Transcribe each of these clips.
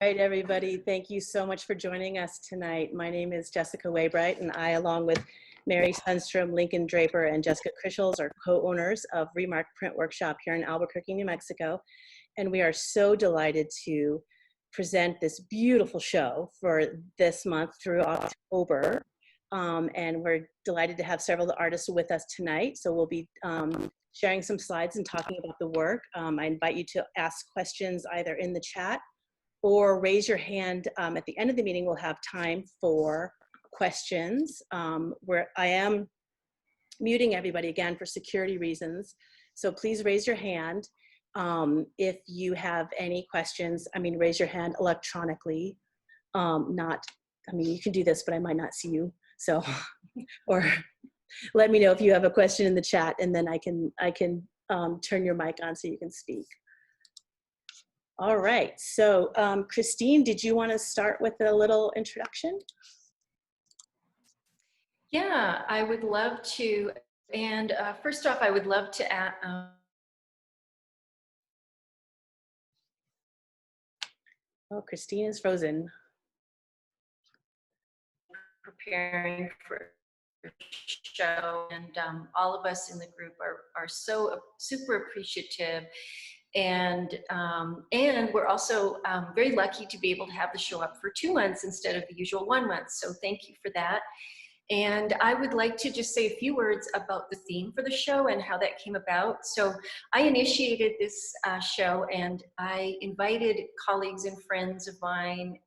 All right, everybody, thank you so much for joining us tonight. My name is Jessica Waybright, and I, along with Mary Sundstrom, Lincoln Draper, and Jessica Krischels, are co-owners of Remark Print Workshop here in Albuquerque, New Mexico. And we are so delighted to present this beautiful show for this month through October. And we're delighted to have several of the artists with us tonight. So we'll be sharing some slides and talking about the work. I invite you to ask questions either in the chat or raise your hand. At the end of the meeting, we'll have time for questions. Where I am muting everybody again for security reasons. So please raise your hand if you have any questions. I mean, raise your hand electronically. You can do this, but I might not see you. So, or let me know if you have a question in the chat, and then I can turn your mic on so you can speak. All right, so Christine, did you want to start with a little introduction? Yeah, I would love to. And first off, I would love to add, Oh, Christine is frozen. preparing for the show, and all of us in the group are so super appreciative. And we're also very lucky to be able to have the show up for 2 months instead of the usual 1 month. So thank you for that. And I would like to just say a few words about the theme for the show and how that came about. So I initiated this show, and I invited colleagues and friends of mine,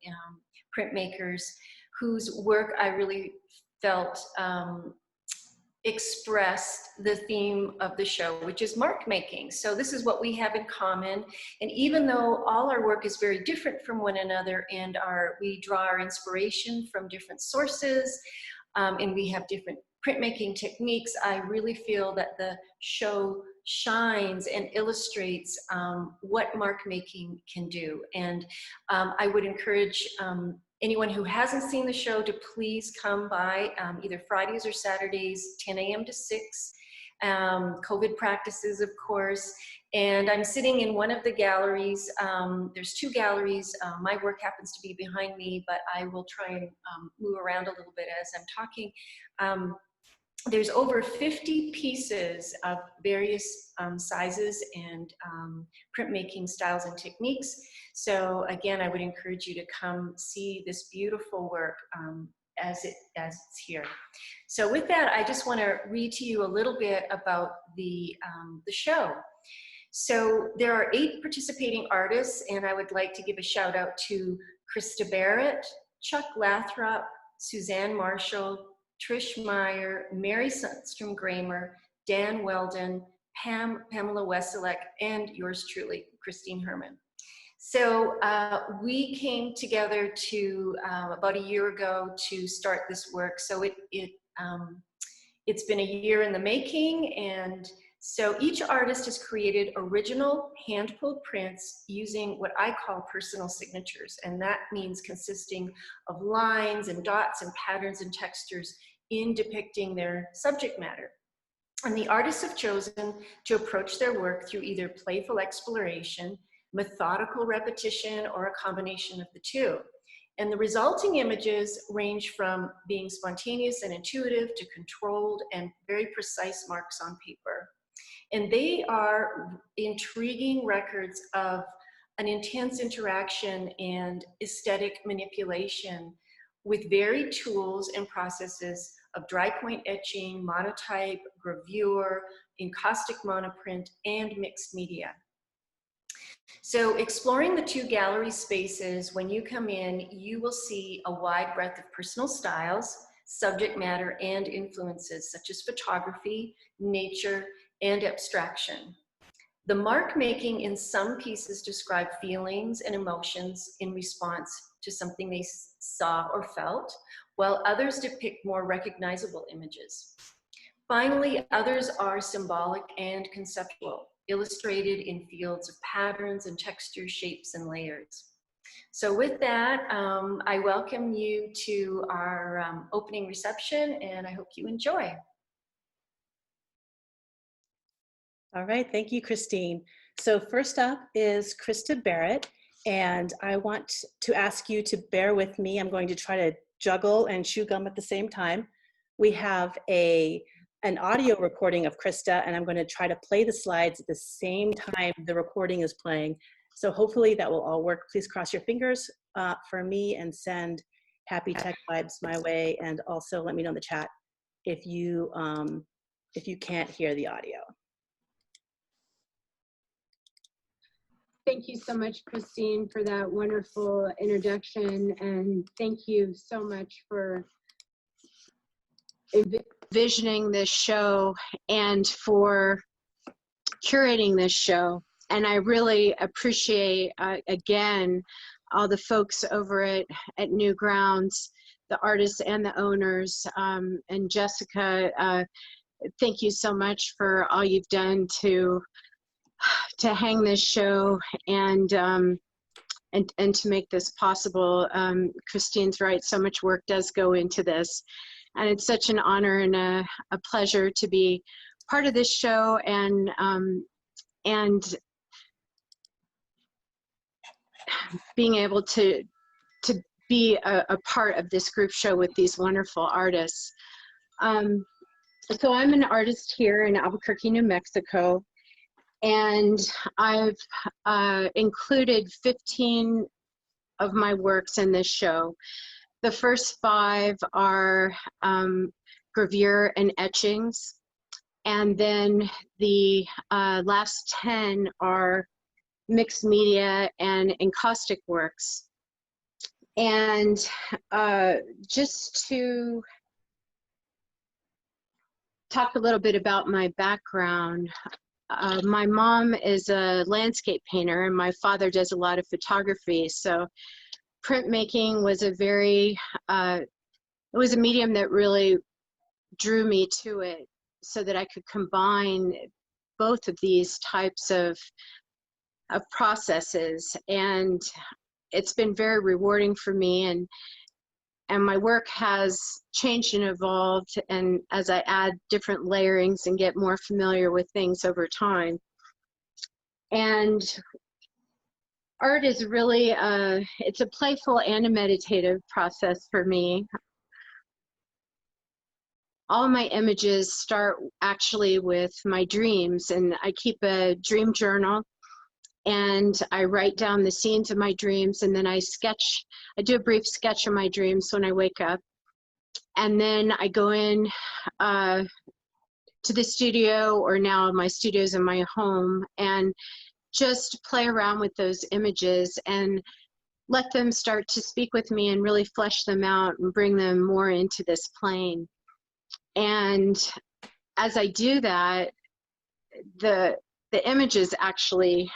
printmakers, whose work I really felt expressed the theme of the show, which is mark making. So this is what we have in common. And even though all our work is very different from one another, and we draw our inspiration from different sources, and we have different printmaking techniques, I really feel that the show shines and illustrates what mark making can do. And I would encourage anyone who hasn't seen the show to please come by either Fridays or Saturdays, 10 a.m. to 6. COVID practices, of course. And I'm sitting in one of the galleries. There's 2 galleries. My work happens to be behind me, but I will try and move around a little bit as I'm talking. There's over 50 pieces of various sizes and printmaking styles and techniques. So again, I would encourage you to come see this beautiful work as it's here. So with that, I just want to read to you a little bit about the show. So there are 8 participating artists, and I would like to give a shout out to Krista Barrett, Chuck Lathrop, Suzanne Marshall, Trish Meyer, Mary Sundstrom Gramer, Dan Weldon, Pamela Weselek, and yours truly, Christine Herman. So we came together to about a year ago to start this work. So it's been a year in the making, and so each artist has created original hand-pulled prints using what I call personal signatures, and that means consisting of lines and dots and patterns and textures in depicting their subject matter. And the artists have chosen to approach their work through either playful exploration, methodical repetition, or a combination of the two. And the resulting images range from being spontaneous and intuitive to controlled and very precise marks on paper. And they are intriguing records of an intense interaction and aesthetic manipulation with varied tools and processes of dry point etching, monotype, gravure, encaustic monoprint, and mixed media. So exploring the 2 gallery spaces, when you come in, you will see a wide breadth of personal styles, subject matter, and influences such as photography, nature, and abstraction. The mark making in some pieces describe feelings and emotions in response to something they saw or felt, while others depict more recognizable images. Finally, others are symbolic and conceptual, illustrated in fields of patterns and texture, shapes, and layers. So with that, I welcome you to our opening reception, and I hope you enjoy. All right, thank you, Christine. So first up is Krista Barrett, And I want to ask you to bear with me. I'm going to try to juggle and chew gum at the same time. We have an audio recording of Krista, and I'm going to try to play the slides at the same time the recording is playing. So hopefully that will all work. Please cross your fingers for me and send happy tech vibes my way. And also let me know in the chat if you can't hear the audio. Thank you so much, Christine, for that wonderful introduction. And thank you so much for envisioning this show and for curating this show. And I really appreciate, again, all the folks over at Newgrounds, the artists and the owners, and Jessica, thank you so much for all you've done to hang this show and to make this possible. Christine's right, so much work does go into this. And it's such an honor and a pleasure to be part of this show and being able to be a part of this group show with these wonderful artists. So I'm an artist here in Albuquerque, New Mexico, and I've included 15 of my works in this show. The first 5 are gravure and etchings, and then the last 10 are mixed media and encaustic works. And just to talk a little bit about my background, my mom is a landscape painter and my father does a lot of photography. So printmaking was a very, it was a medium that really drew me to it so that I could combine both of these types of processes. And it's been very rewarding for me, and my work has changed and evolved, and as I add different layerings and get more familiar with things over time. And art is really it's a playful and a meditative process for me. All my images start actually with my dreams, and I keep a dream journal, and I write down the scenes of my dreams, and then I do a brief sketch of my dreams when I wake up. And then I go in to the studio, or now my studio's in my home, and just play around with those images and let them start to speak with me and really flesh them out and bring them more into this plane. And as I do that, the images actually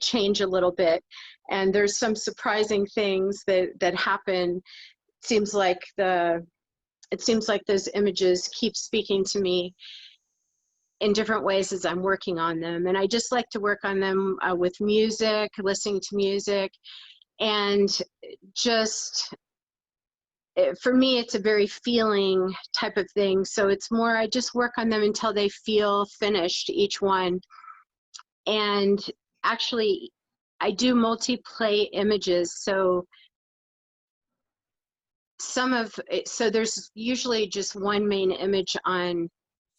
change a little bit, and there's some surprising things that happen. It seems like those images keep speaking to me in different ways as I'm working on them. And I just like to work on them with music, listening to music, and just, for me, it's a very feeling type of thing. So it's more, I just work on them until they feel finished, each one. And actually, I do multi-play images. So there's usually just one main image on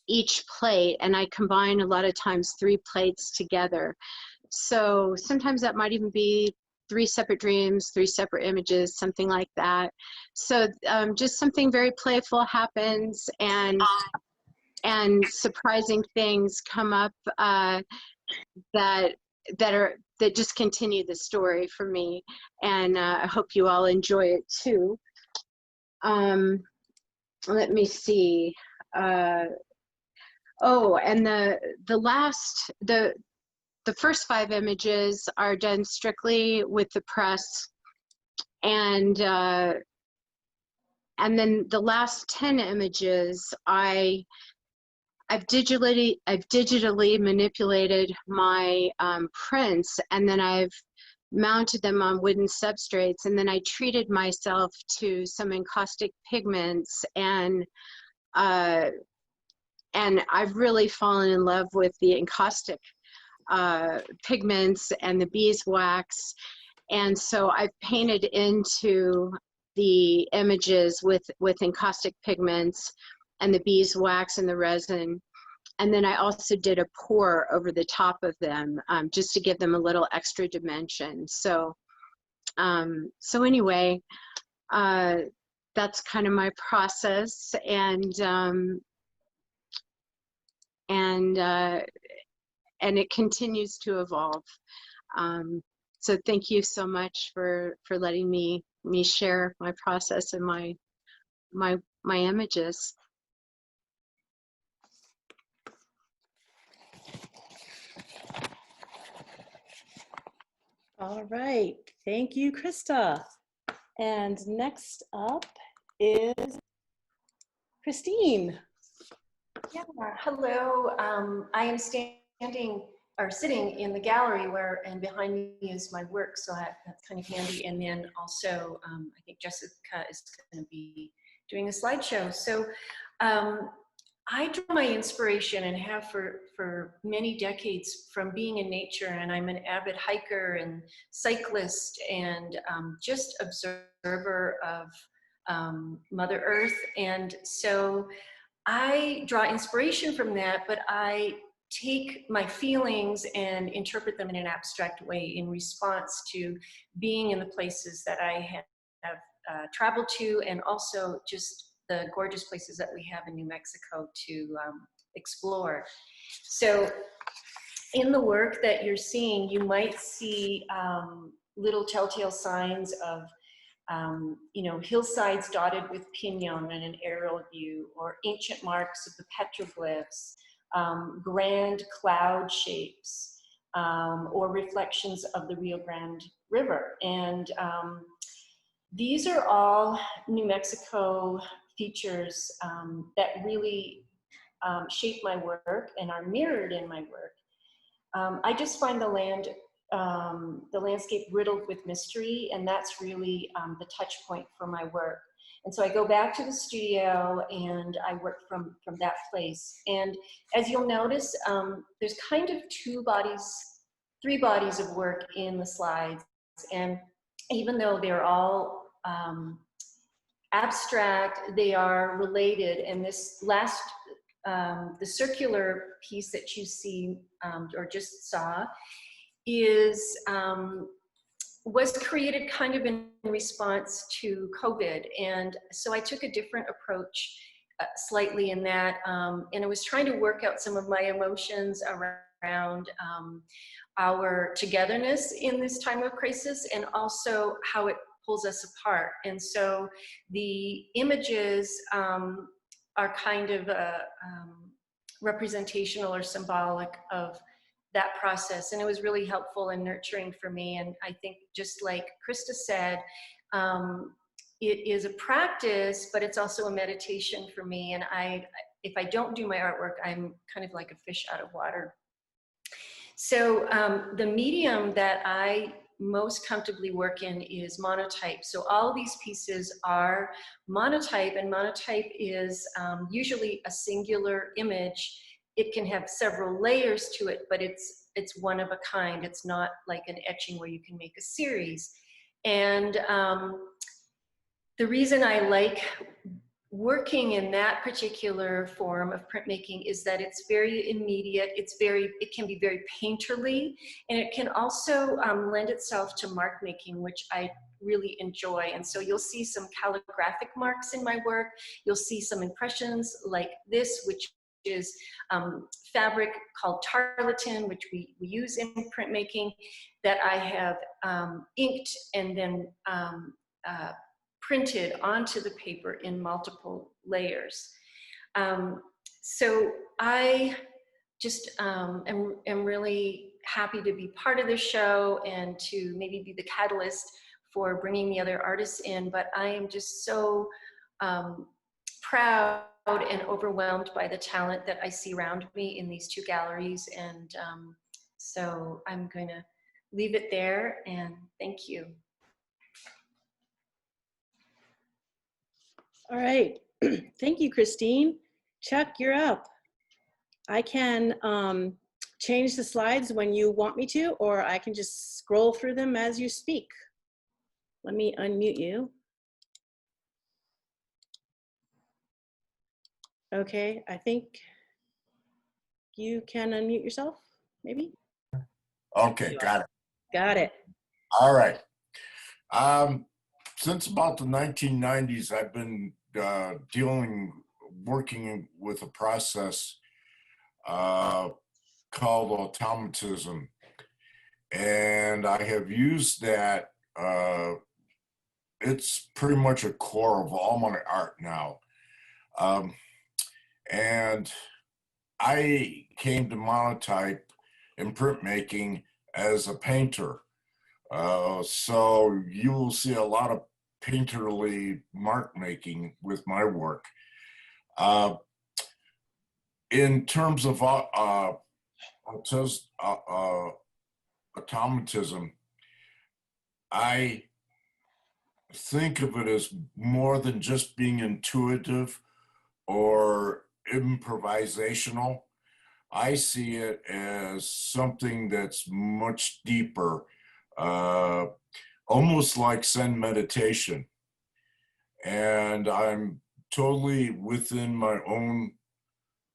each plate, and I combine a lot of times 3 plates together. So sometimes that might even be 3 separate dreams, 3 separate images, something like that. So just something very playful happens, and surprising things come up that just continue the story for me, and I hope you all enjoy it too. Let me see. Oh, and the first 5 images are done strictly with the press, and then the last 10 images I've digitally manipulated my prints, and then I've mounted them on wooden substrates, and then I treated myself to some encaustic pigments, and I've really fallen in love with the encaustic pigments and the beeswax, And so I've painted into the images with encaustic pigments and the beeswax and the resin. And then I also did a pour over the top of them just to give them a little extra dimension. So, anyway, that's kind of my process, and it continues to evolve. So thank you so much for letting me share my process and my images. All right, thank you, Krista. And next up is Christine. Yeah, hello. I am standing or sitting in the gallery and behind me is my work, so that's kind of handy. And then also, I think Jessica is going to be doing a slideshow. So I draw my inspiration and have for many decades from being in nature, and I'm an avid hiker and cyclist and just observer of Mother Earth. And so I draw inspiration from that, but I take my feelings and interpret them in an abstract way in response to being in the places that I have traveled to, and also just the gorgeous places that we have in New Mexico to explore. So in the work that you're seeing, you might see little telltale signs of hillsides dotted with pinon in an aerial view, or ancient marks of the petroglyphs, grand cloud shapes, or reflections of the Rio Grande River. And these are all New Mexico features that really shape my work and are mirrored in my work. I just find the landscape riddled with mystery, and that's really the touch point for my work. And so I go back to the studio and I work from that place. And as you'll notice, there's kind of three bodies of work in the slides. And even though they're all abstract, they are related. And this last, the circular piece that you see or just saw was created kind of in response to COVID. And so I took a different approach slightly in that, and I was trying to work out some of my emotions around our togetherness in this time of crisis, and also how it pulls us apart. And so the images are kind of representational or symbolic of that process, and it was really helpful and nurturing for me. And I think, just like Krista said, it is a practice, but it's also a meditation for me. And if I don't do my artwork, I'm kind of like a fish out of water. So the medium that I most comfortably work in is monotype. So all of these pieces are monotype, and monotype is usually a singular image. It can have several layers to it, but it's one of a kind. It's not like an etching where you can make a series. And the reason I like working in that particular form of printmaking is that it's very immediate. It can be very painterly, and it can also lend itself to mark making, which I really enjoy. And so you'll see some calligraphic marks in my work. You'll see some impressions like this, which is fabric called tarlatan, which we use in printmaking, that I have inked and then printed onto the paper in multiple layers. So I just am really happy to be part of this show and to maybe be the catalyst for bringing the other artists in, but I am just so proud and overwhelmed by the talent that I see around me in these two galleries. And so I'm going to leave it there, and thank you. All right, thank you, Christine. Chuck, you're up. I can change the slides when you want me to, or I can just scroll through them as you speak. Let me unmute you. Okay, I think you can unmute yourself, maybe? Okay, got it. Got it. All right. Since about the 1990s, I've been working with a process called automatism. And I have used that. It's pretty much a core of all my art now. And I came to monotype and printmaking as a painter. So you will see a lot of painterly mark making with my work. In terms of automatism, I think of it as more than just being intuitive or improvisational. I see it as something that's much deeper, almost like Zen meditation. And I'm totally within my own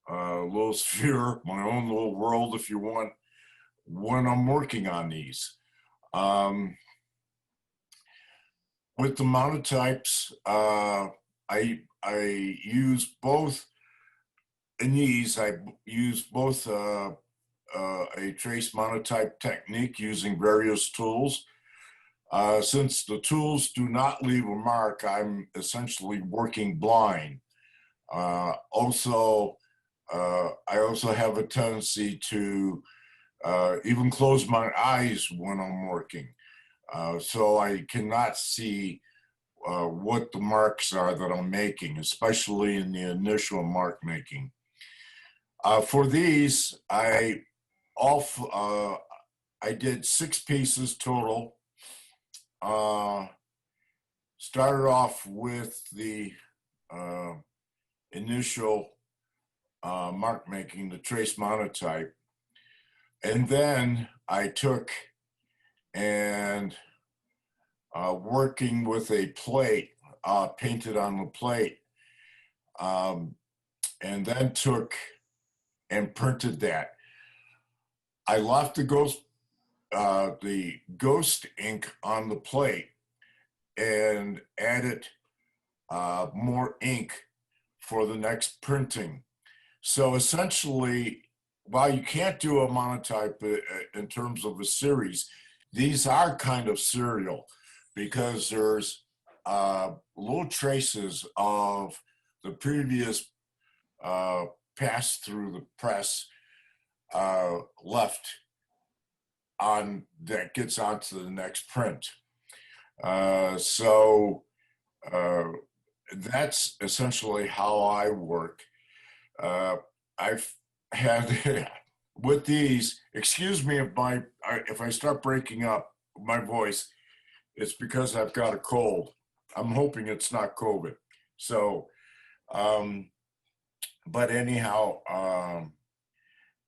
little sphere, my own little world, if you want, when I'm working on these. With the monotypes, I use both. In these, I use both a trace monotype technique using various tools. Since the tools do not leave a mark, I'm essentially working blind. I also have a tendency to even close my eyes when I'm working. So I cannot see what the marks are that I'm making, especially in the initial mark making. For these, I did 6 pieces total. Started off with the initial mark making, the trace monotype, and then I took and working with a plate, painted on the plate, and then took and printed that. I left the ghost ink on the plate and added more ink for the next printing. So essentially, while you can't do a monotype in terms of a series, these are kind of serial because there's little traces of the previous pass through the press left on that gets onto the next print. So that's essentially how I work. I've had with these, excuse me if I start breaking up my voice, it's because I've got a cold. I'm hoping it's not COVID. So, but anyhow,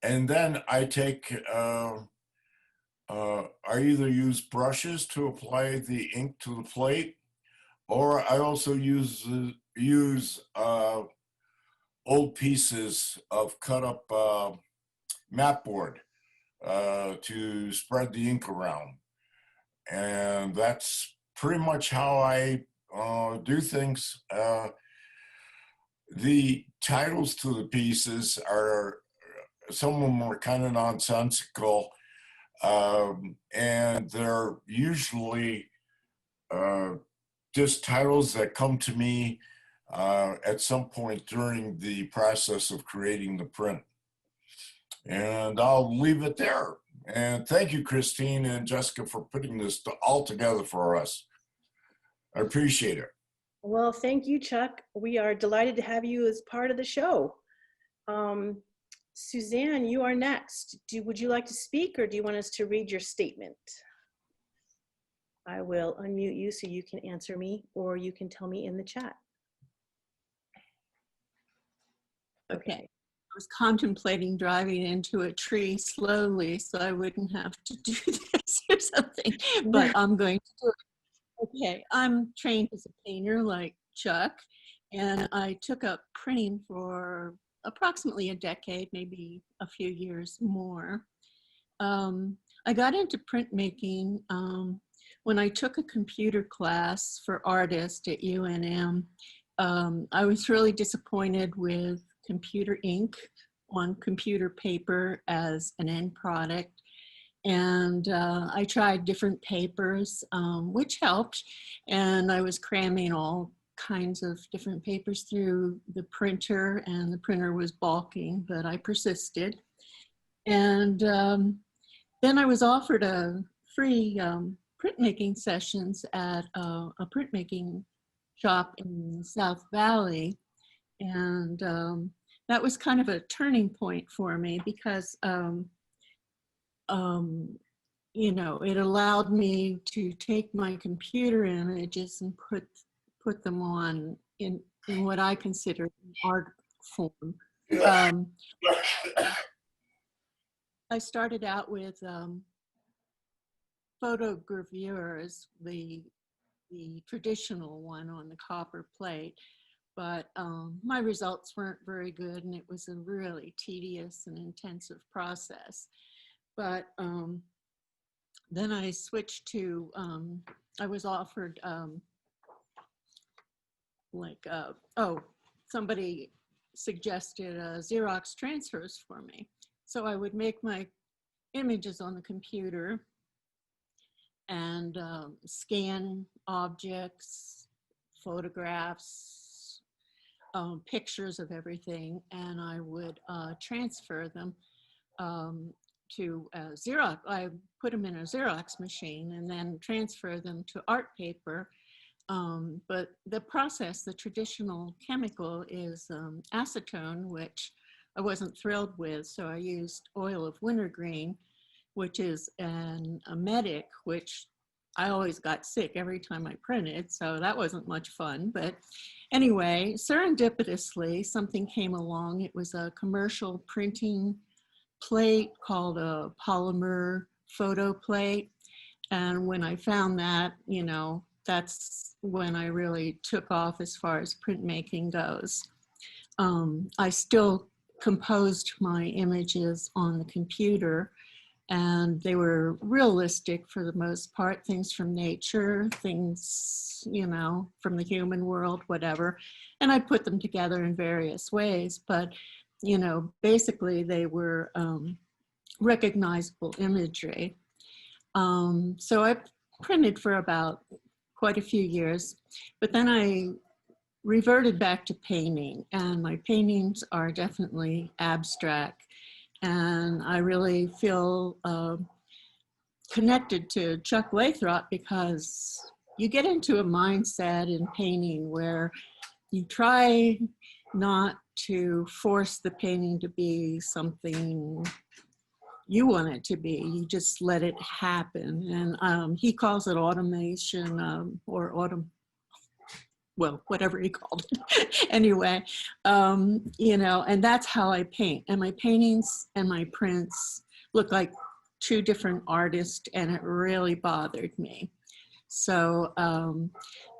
and then I take, I either use brushes to apply the ink to the plate, or I also use old pieces of cut up mat board to spread the ink around. And that's pretty much how I do things. The titles to the pieces are, some of them are kind of nonsensical, and they're usually just titles that come to me at some point during the process of creating the print. And I'll leave it there. And thank you, Christine and Jessica, for putting this all together for us. I appreciate it. Well, thank you, Chuck. We are delighted to have you as part of the show. Suzanne, you are next. Would you like to speak, or do you want us to read your statement? I will unmute you so you can answer me, or you can tell me in the chat. Okay. was contemplating driving into a tree slowly so I wouldn't have to do this or something, but I'm going to do it. Okay, I'm trained as a painter like Chuck, and I took up printing for approximately a decade, maybe a few years more. I got into printmaking when I took a computer class for artists at UNM. I was really disappointed with computer ink on computer paper as an end product. And I tried different papers, which helped. And I was cramming all kinds of different papers through the printer, and the printer was balking, but I persisted. And then I was offered a free printmaking sessions at a printmaking shop in South Valley. And that was kind of a turning point for me because, you know, it allowed me to take my computer images and put them on in what I consider an art form. I started out with photo gravures, the traditional one on the copper plate, but my results weren't very good, and it was a really tedious and intensive process. But then I switched to, I was offered somebody suggested Xerox transfers for me. So I would make my images on the computer and scan objects, photographs, pictures of everything, and I would transfer them to Xerox. I put them in a Xerox machine and then transfer them to art paper. But the process, the traditional chemical, is acetone, which I wasn't thrilled with, so I used oil of wintergreen, which is a medic, which I always got sick every time I printed, so that wasn't much fun. But anyway, serendipitously, something came along. It was a commercial printing plate called a polymer photo plate. And when I found that, you know, that's when I really took off as far as printmaking goes. I still composed my images on the computer, and they were realistic for the most part, things from nature, things, you know, from the human world, whatever. And I put them together in various ways, but, you know, basically they were recognizable imagery. So I printed for about quite a few years, but then I reverted back to painting, and my paintings are definitely abstract, and I really feel connected to Chuck Lathrop because you get into a mindset in painting where you try not to force the painting to be something you want it to be. You just let it happen. And he calls it automation well, whatever he called it. Anyway, you know, and that's how I paint. And my paintings and my prints look like two different artists, and it really bothered me. So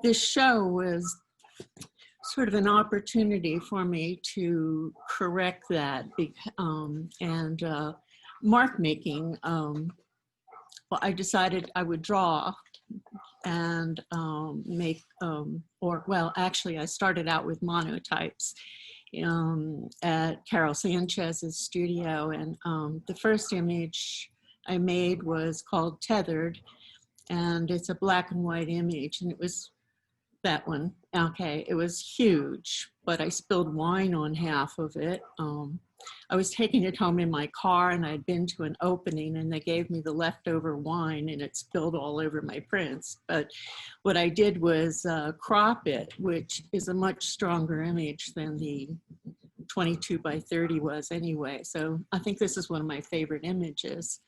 this show was sort of an opportunity for me to correct that. And mark making, well, I decided I would draw and make, well, actually I started out with monotypes at Carol Sanchez's studio, and the first image I made was called Tethered, and it's a black and white image, and it was that one. Okay, it was huge, but I spilled wine on half of it. I was taking it home in my car, and I'd been to an opening, and they gave me the leftover wine, and it spilled all over my prints. But what I did was crop it, which is a much stronger image than the 22 by 30 was anyway. So I think this is one of my favorite images.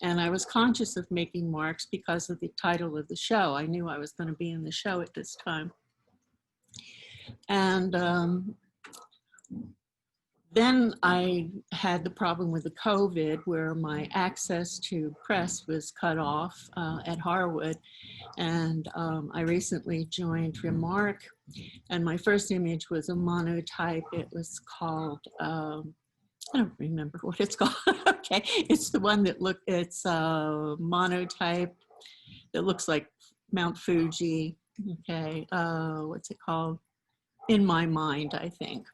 And I was conscious of making marks because of the title of the show. I knew I was going to be in the show at this time. And then I had the problem with the COVID where my access to press was cut off at Harwood. And I recently joined Remark, and my first image was a monotype. It was called, I don't remember what it's called. Okay, it's the one that it's a monotype that looks like Mount Fuji. Okay, what's it called? In my mind, I think.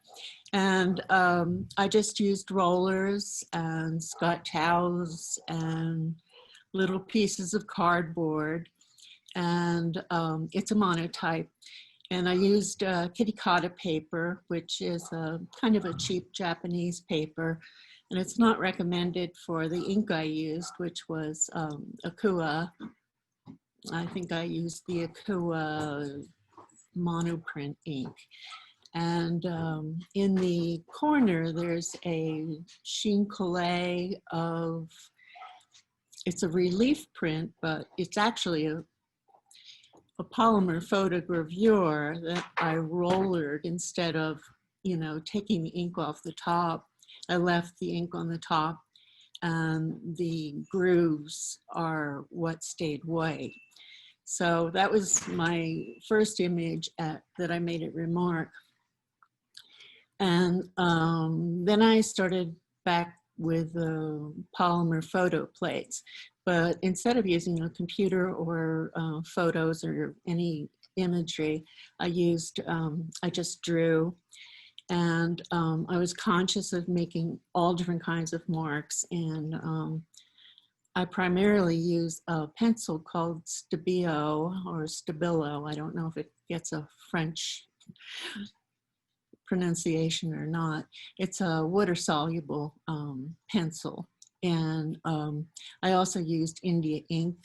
And I just used rollers and Scott towels and little pieces of cardboard. And it's a monotype. And I used kitikata paper, which is a kind of a cheap Japanese paper. And it's not recommended for the ink I used, which was Akua. I think I used the Akua monoprint ink. And in the corner, there's a sheen collé of, it's a relief print, but it's actually a polymer photogravure that I rollered instead of, you know, taking the ink off the top. I left the ink on the top, and the grooves are what stayed white. So that was my first image that I made at Remark. And then I started back with polymer photo plates. But instead of using a computer or photos or any imagery, I just drew. And I was conscious of making all different kinds of marks. And I primarily use a pencil called Stabilo or Stabilo. I don't know if it gets a French pronunciation or not. It's a water-soluble pencil. And I also used India ink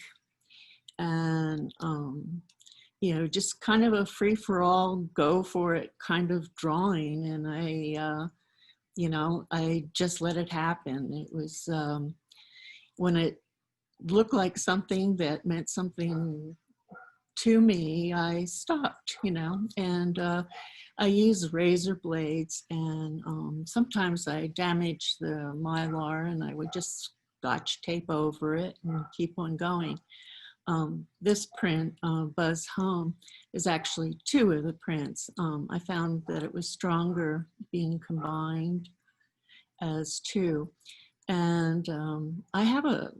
and, you know, just kind of a free-for-all, go-for-it kind of drawing. And I, you know, I just let it happen. It was when it looked like something that meant something to me, I stopped, you know, and I use razor blades, and sometimes I damage the Mylar and I would just Scotch tape over it and keep on going. This print, Buzz Home, is actually two of the prints. I found that it was stronger being combined as two. And I have a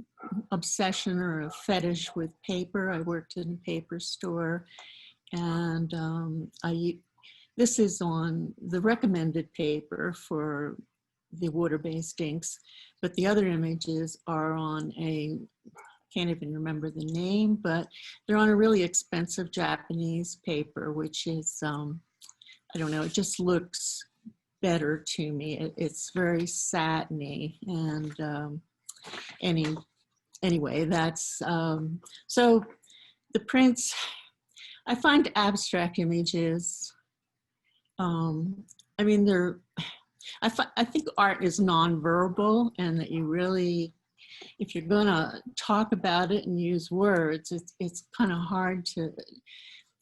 obsession or a fetish with paper. I worked in a paper store, and this is on the recommended paper for the water-based inks, but the other images are on can't even remember the name, but they're on a really expensive Japanese paper, which is, I don't know, it just looks better to me. It's very satiny, and anyway, that's, so the prints, I find abstract images, I mean, I think art is nonverbal, and that you really, if you're gonna talk about it and use words, it's kind of hard to,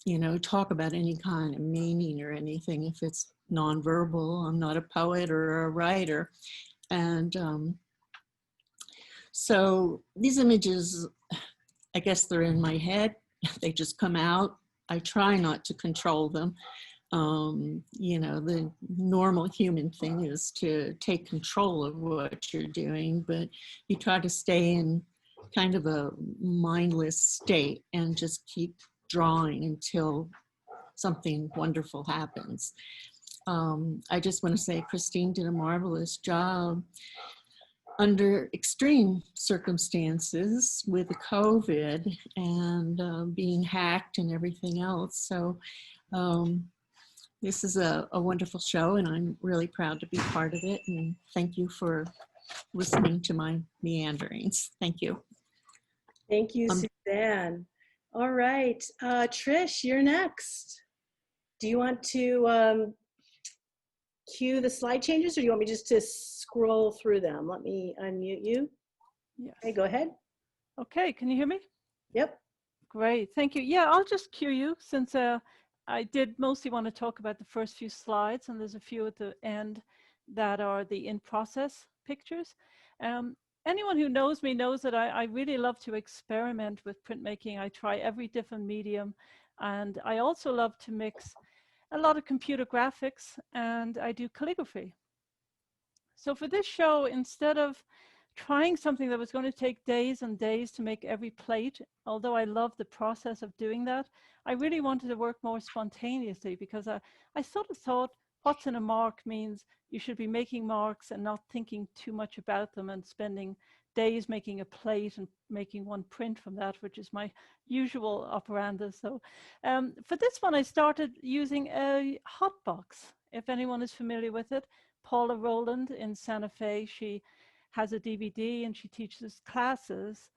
you know, talk about any kind of meaning or anything if it's nonverbal. I'm not a poet or a writer. And so these images, I guess they're in my head. They just come out. I try not to control them. You know, the normal human thing is to take control of what you're doing, but you try to stay in kind of a mindless state and just keep drawing until something wonderful happens. I just want to say Christine did a marvelous job under extreme circumstances with the COVID and being hacked and everything else. So this is a wonderful show, and I'm really proud to be part of it. And thank you for listening to my meanderings. Thank you. Thank you, Suzanne. All right, Trish, you're next. Do you want to cue the slide changes, or do you want me just to scroll through them? Let me unmute you. Yes. Okay, go ahead. Okay, can you hear me? Yep. Great, thank you. Yeah, I'll just cue you since I did mostly want to talk about the first few slides, and there's a few at the end. that are the in-process pictures. Anyone who knows me knows that I really love to experiment with printmaking. I try every different medium, and I also love to mix a lot of computer graphics, and I do calligraphy. So for this show, instead of trying something that was going to take days and days to make every plate, although I love the process of doing that, I really wanted to work more spontaneously, because I sort of thought what's in a mark means you should be making marks and not thinking too much about them and spending days making a plate and making one print from that, which is my usual operanda. So for this one, I started using a hot box. If anyone is familiar with it, Paula Rowland in Santa Fe, she has a DVD and she teaches classes.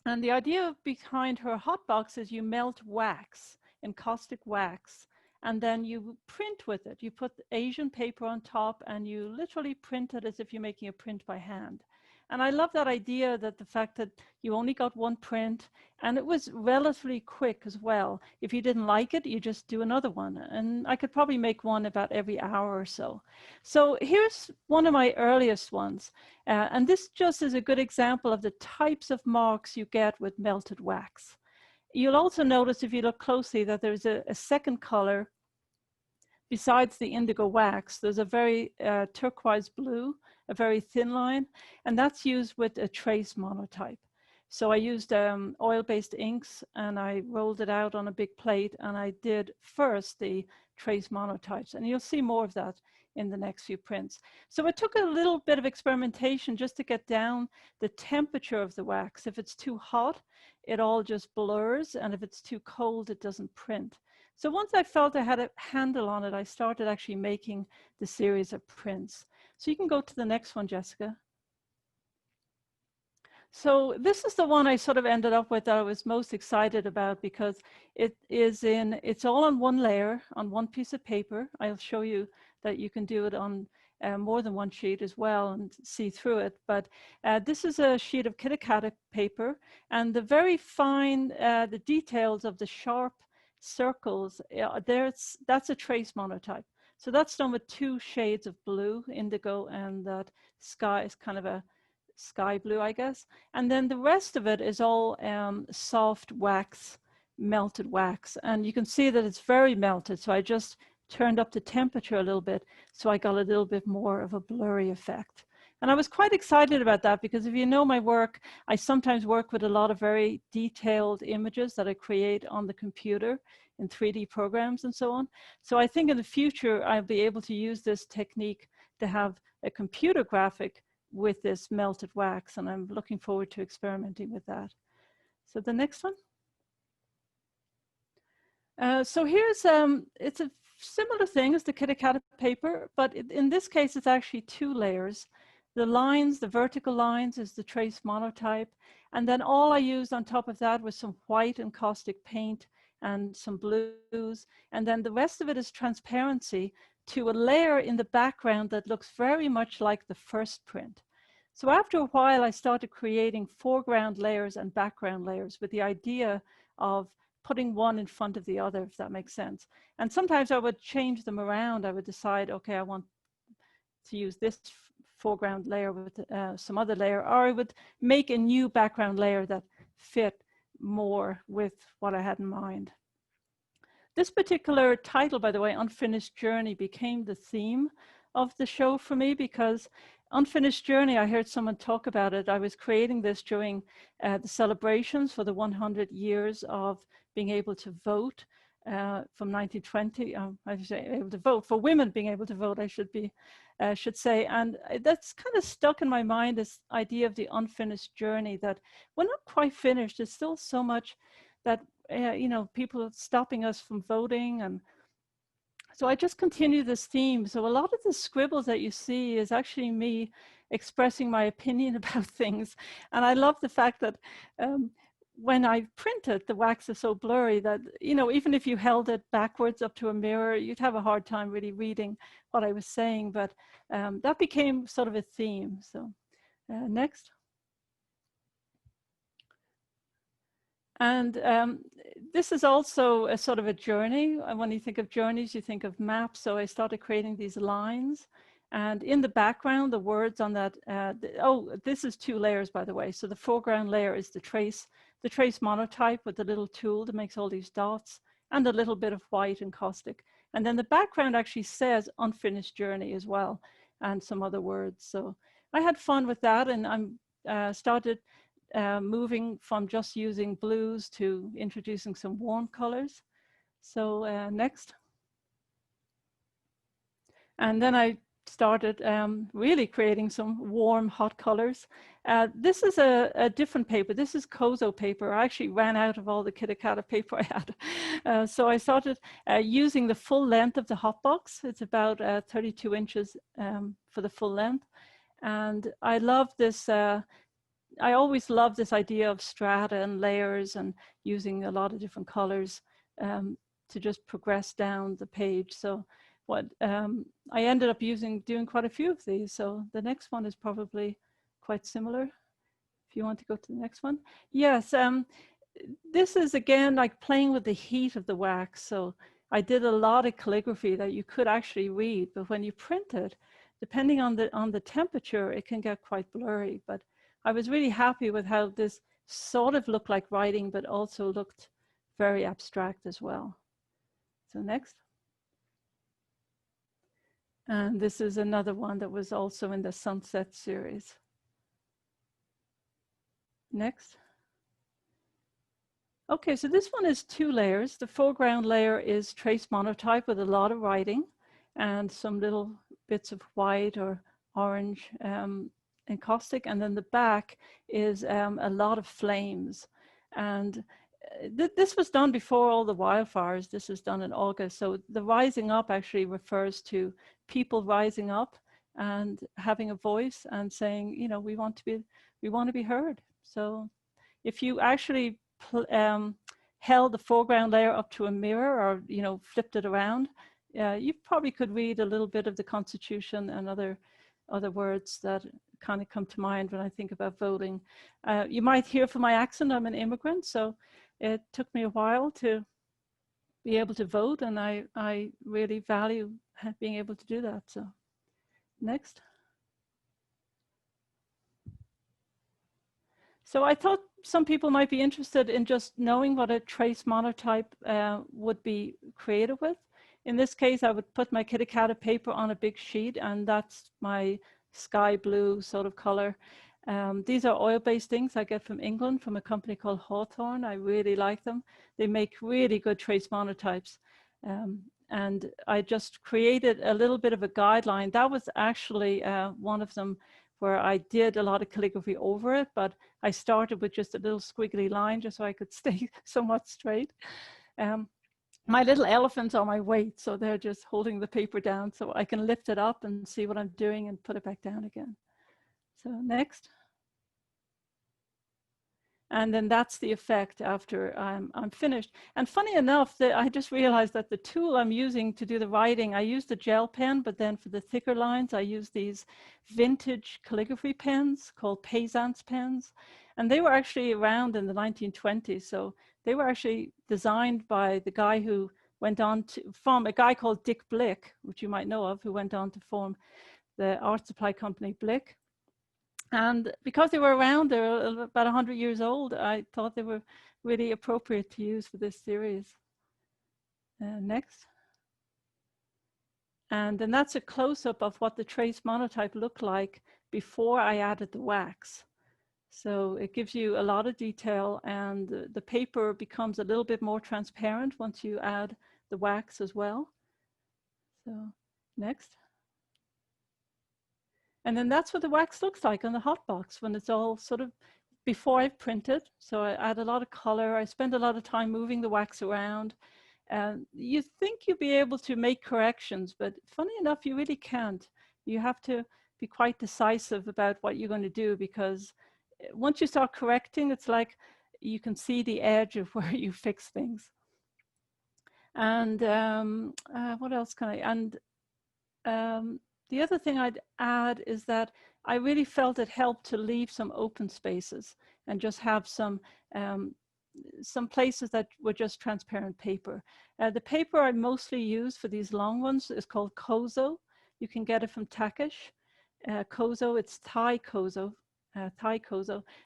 And the idea behind her hot box is you melt wax, encaustic wax, and then you print with it. You put Asian paper on top and you literally print it as if you're making a print by hand. And I love that idea, that the fact that you only got one print, and it was relatively quick as well. If you didn't like it, you just do another one. And I could probably make one about every hour or so. So here's one of my earliest ones. And this just is a good example of the types of marks you get with melted wax. You'll also notice, if you look closely, that there's a second color besides the indigo wax. There's a very turquoise blue, a very thin line, and that's used with a trace monotype. So I used oil-based inks, and I rolled it out on a big plate, and I did first the trace monotypes, and you'll see more of that in the next few prints. So it took a little bit of experimentation just to get down the temperature of the wax. If it's too hot, it all just blurs, and if it's too cold, it doesn't print. So once I felt I had a handle on it, I started actually making the series of prints. So you can go to the next one, Jessica. So this is the one I sort of ended up with that I was most excited about, because it's all on one layer, on one piece of paper. I'll show you that you can do it on more than one sheet as well and see through it. But this is a sheet of Kitakata paper, and the very fine, the details of the sharp circles, that's a trace monotype. So that's done with 2 shades of blue, indigo, and that sky is kind of a sky blue, I guess. And then the rest of it is all soft wax, melted wax. And you can see that it's very melted. So I just turned up the temperature a little bit, so I got a little bit more of a blurry effect. And I was quite excited about that, because if you know my work, I sometimes work with a lot of very detailed images that I create on the computer in 3D programs and so on. So I think in the future, I'll be able to use this technique to have a computer graphic with this melted wax, and I'm looking forward to experimenting with that. So the next one. So here's, it's a similar thing as the Kitakata paper, but in this case, it's actually 2 layers. The lines, the vertical lines, is the trace monotype. And then all I used on top of that was some white encaustic paint and some blues. And then the rest of it is transparency to a layer in the background that looks very much like the first print. So after a while, I started creating foreground layers and background layers with the idea of putting one in front of the other, if that makes sense. And sometimes I would change them around. I would decide, okay, I want to use this foreground layer with some other layer, or I would make a new background layer that fit more with what I had in mind. This particular title, by the way, Unfinished Journey, became the theme of the show for me, because Unfinished Journey, I heard someone talk about it. I was creating this during the celebrations for the 100 years of being able to vote from 1920. I should say able to vote, for women being able to vote, I should say. And that's kind of stuck in my mind, this idea of the unfinished journey, that we're not quite finished. There's still so much that, you know, people stopping us from voting. And so I just continue this theme. So a lot of the scribbles that you see is actually me expressing my opinion about things. And I love the fact that when I print it, the wax is so blurry that, you know, even if you held it backwards up to a mirror, you'd have a hard time really reading what I was saying. But that became sort of a theme. So next. And this is also a sort of a journey. And when you think of journeys, you think of maps. So I started creating these lines. And in the background, the words on that, oh, this is 2 layers, by the way. So the foreground layer is the trace monotype with the little tool that makes all these dots, and a little bit of white encaustic. And then the background actually says unfinished journey as well, and some other words. So I had fun with that, and I'm started moving from just using blues to introducing some warm colors. So next. And then I started really creating some warm, hot colors. This is a different paper. This is Kozo paper. I actually ran out of all the Kitakata paper I had. So I started using the full length of the hot box. It's about 32 inches for the full length. And I love this, I always love this idea of strata and layers and using a lot of different colors to just progress down the page. So what I ended up doing quite a few of these. So the next one is probably quite similar. If you want to go to the next one. Yes, this is again like playing with the heat of the wax. So I did a lot of calligraphy that you could actually read, but when you print it, depending on the temperature, it can get quite blurry. But I was really happy with how this sort of looked like writing, but also looked very abstract as well. So next. And this is another one that was also in the Sunset series. Next. Okay, so this one is 2 layers. The foreground layer is trace monotype with a lot of writing and some little bits of white or orange encaustic. And then the back is a lot of flames. And this was done before all the wildfires. This was done in August. So the rising up actually refers to people rising up and having a voice and saying, you know, we want to be heard. So if you actually held the foreground layer up to a mirror, or you know, flipped it around, you probably could read a little bit of the Constitution and other words that kind of come to mind when I think about voting. You might hear from my accent, I'm an immigrant, so it took me a while to be able to vote, and I really value being able to do that. So next. So I thought some people might be interested in just knowing what a trace monotype would be created with. In this case, I would put my Kitakata paper on a big sheet, and that's my sky blue sort of color. These are oil-based things I get from England, from a company called Hawthorne. I really like them. They make really good trace monotypes. And I just created a little bit of a guideline. That was actually one of them where I did a lot of calligraphy over it, but I started with just a little squiggly line just so I could stay somewhat straight. My little elephants are my weight, so they're just holding the paper down so I can lift it up and see what I'm doing and put it back down again. So next. And then that's the effect after I'm finished. And funny enough, I just realized that the tool I'm using to do the writing, I used a gel pen, but then for the thicker lines, I used these vintage calligraphy pens called Payzance pens. And they were actually around in the 1920s. So they were actually designed by the guy who went on to form, a guy called Dick Blick, which you might know of, who went on to form the art supply company Blick. And because they were around, they're about 100 years old, I thought they were really appropriate to use for this series. Next. And then that's a close-up of what the trace monotype looked like before I added the wax. So it gives you a lot of detail, and the paper becomes a little bit more transparent once you add the wax as well. So next. And then that's what the wax looks like on the hot box when it's all sort of before I've printed. So I add a lot of color. I spend a lot of time moving the wax around. And you think you'd be able to make corrections, but funny enough, you really can't. You have to be quite decisive about what you're going to do, because once you start correcting, it's like you can see the edge of where you fix things. And what else can I, and the other thing I'd add is that I really felt it helped to leave some open spaces and just have some places that were just transparent paper. The paper I mostly use for these long ones is called Kozo. You can get it from Takish, Kozo, it's Thai Kozo,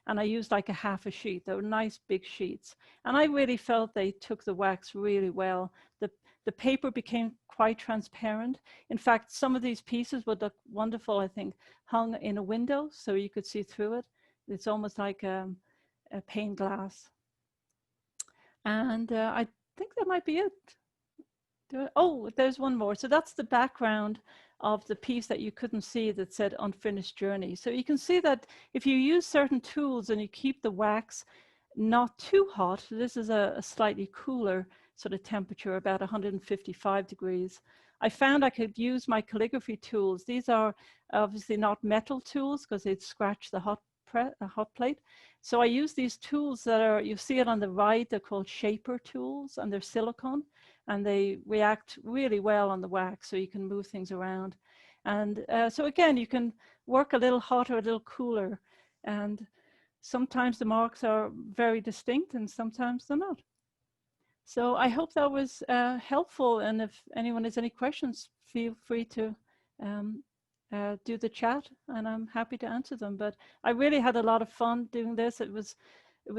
and I used like a half a sheet. They were nice big sheets. And I really felt they took the wax really well. The paper became quite transparent. In fact, some of these pieces would look wonderful, I think, hung in a window so you could see through it. It's almost like a pane glass. And I think that might be it. Oh, there's one more. So that's the background of the piece that you couldn't see that said unfinished journey. So you can see that if you use certain tools and you keep the wax not too hot, this is a slightly cooler sort of temperature, about 155 degrees. I found I could use my calligraphy tools. These are obviously not metal tools because they'd scratch the hot plate. So I use these tools that are, you see it on the right, they're called shaper tools, and they're silicone, and they react really well on the wax, so you can move things around. And so again, you can work a little hotter, a little cooler, and sometimes the marks are very distinct and sometimes they're not. So I hope that was helpful, and if anyone has any questions, feel free to do the chat, and I'm happy to answer them. But I really had a lot of fun doing this. It was